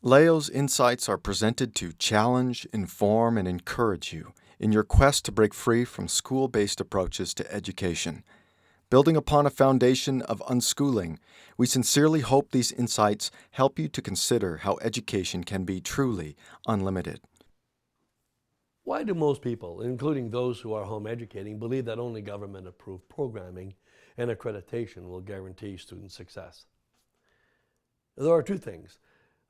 Leo's insights are presented to challenge, inform, and encourage you in your quest to break free from school-based approaches to education. Building upon a foundation of unschooling, we sincerely hope these insights help you to consider how education can be truly unlimited. Why do most people, including those who are home educating, believe that only government-approved programming and accreditation will guarantee student success? There are two things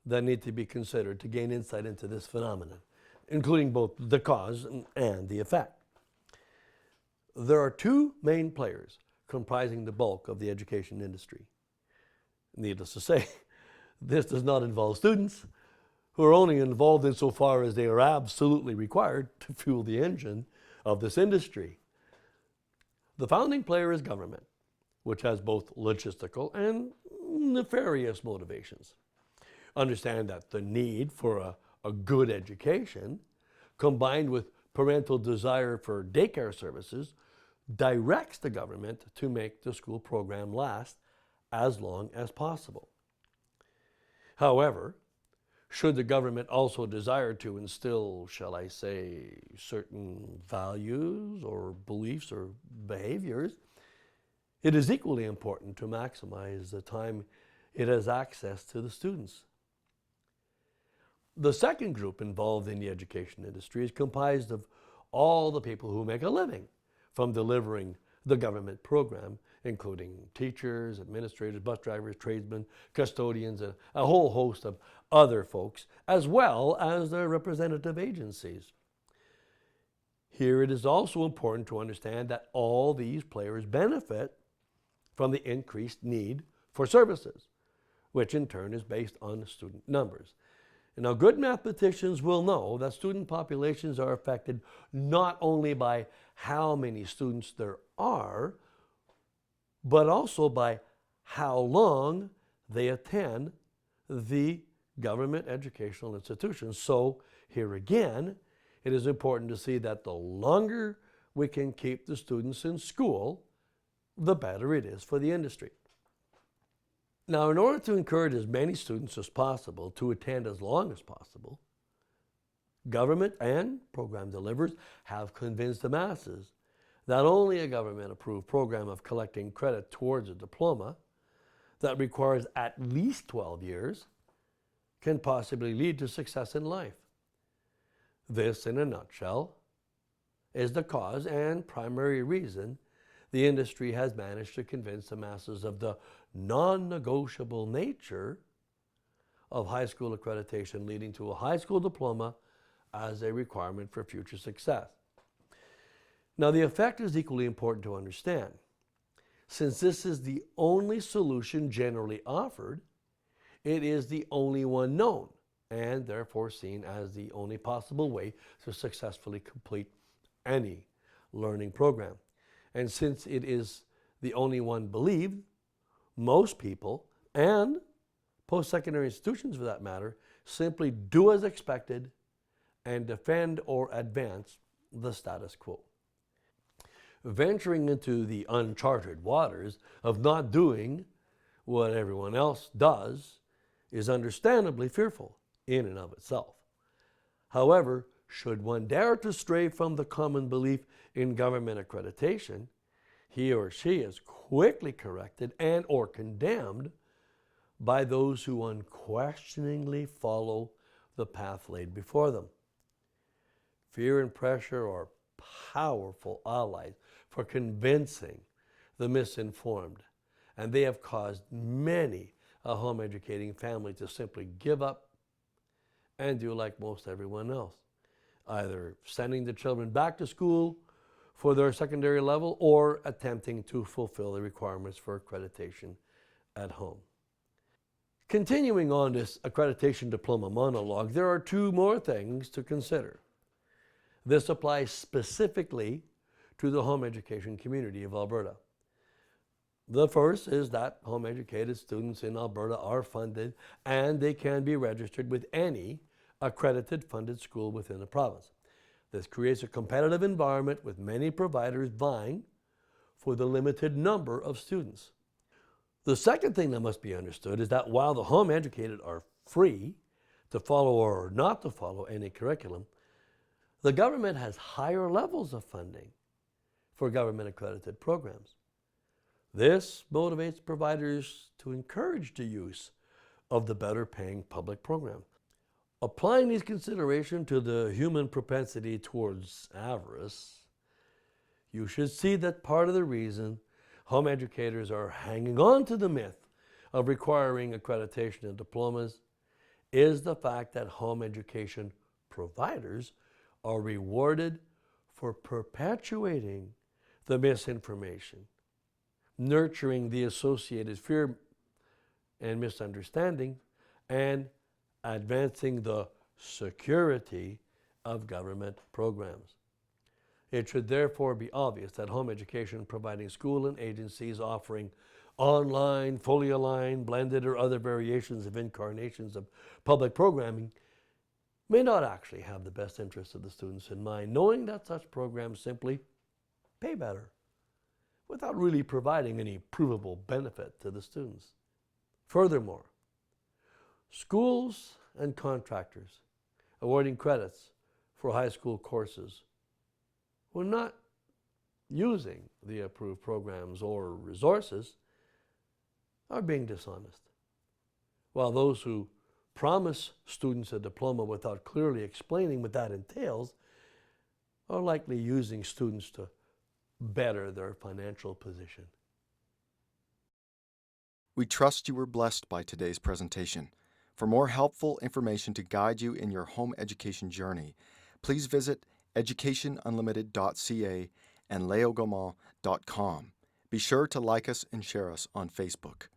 that need to be considered to gain insight into this phenomenon, including both the cause and the effect. There are two main players comprising the bulk of the education industry. Needless to say, this does not involve students, who are only involved insofar as they are absolutely required to fuel the engine of this industry. The founding player is government, which has both logistical and nefarious motivations. Understand that the need for a good education, combined with parental desire for daycare services, directs the government to make the school program last as long as possible. However, should the government also desire to instill, shall I say, certain values or beliefs or behaviors, it is equally important to maximize the time it has access to the students. The second group involved in the education industry is comprised of all the people who make a living from delivering the government program, including teachers, administrators, bus drivers, tradesmen, custodians, and a whole host of other folks, as well as their representative agencies. Here it is also important to understand that all these players benefit from the increased need for services, which in turn is based on student numbers. Now, good mathematicians will know that student populations are affected not only by how many students there are, but also by how long they attend the government educational institutions. So here again, it is important to see that the longer we can keep the students in school, the better it is for the industry. Now, in order to encourage as many students as possible to attend as long as possible, government and program delivers have convinced the masses that only a government-approved program of collecting credit towards a diploma that requires at least 12 years can possibly lead to success in life. This, in a nutshell, is the cause and primary reason the industry has managed to convince the masses of the non-negotiable nature of high school accreditation leading to a high school diploma as a requirement for future success. Now, the effect is equally important to understand. Since this is the only solution generally offered, it is the only one known and therefore seen as the only possible way to successfully complete any learning program. And since it is the only one believed, most people, and post-secondary institutions for that matter, simply do as expected and defend or advance the status quo. Venturing into the uncharted waters of not doing what everyone else does is understandably fearful in and of itself. However, should one dare to stray from the common belief in government accreditation, he or she is quickly corrected and or condemned by those who unquestioningly follow the path laid before them. Fear and pressure are powerful allies for convincing the misinformed, and they have caused many a home educating family to simply give up and do like most everyone else, either sending the children back to school for their secondary level or attempting to fulfill the requirements for accreditation at home. Continuing on this accreditation diploma monologue, there are two more things to consider. This applies specifically to the home education community of Alberta. The first is that home educated students in Alberta are funded and they can be registered with any accredited funded school within the province. This creates a competitive environment with many providers vying for the limited number of students. The second thing that must be understood is that while the home educated are free to follow or not to follow any curriculum, the government has higher levels of funding for government-accredited programs. This motivates providers to encourage the use of the better-paying public program. Applying these considerations to the human propensity towards avarice, you should see that part of the reason home educators are hanging on to the myth of requiring accreditation and diplomas is the fact that home education providers are rewarded for perpetuating the misinformation, nurturing the associated fear and misunderstanding, and advancing the security of government programs. It should therefore be obvious that home education providing school and agencies offering online, fully aligned, blended, or other variations of incarnations of public programming may not actually have the best interests of the students in mind, knowing that such programs simply pay better without really providing any provable benefit to the students. Furthermore, schools and contractors awarding credits for high school courses who are not using the approved programs or resources are being dishonest, while those who promise students a diploma without clearly explaining what that entails are likely using students to better their financial position. We trust you were blessed by today's presentation. For more helpful information to guide you in your home education journey, please visit educationunlimited.ca and leogaumont.com. Be sure to like us and share us on Facebook.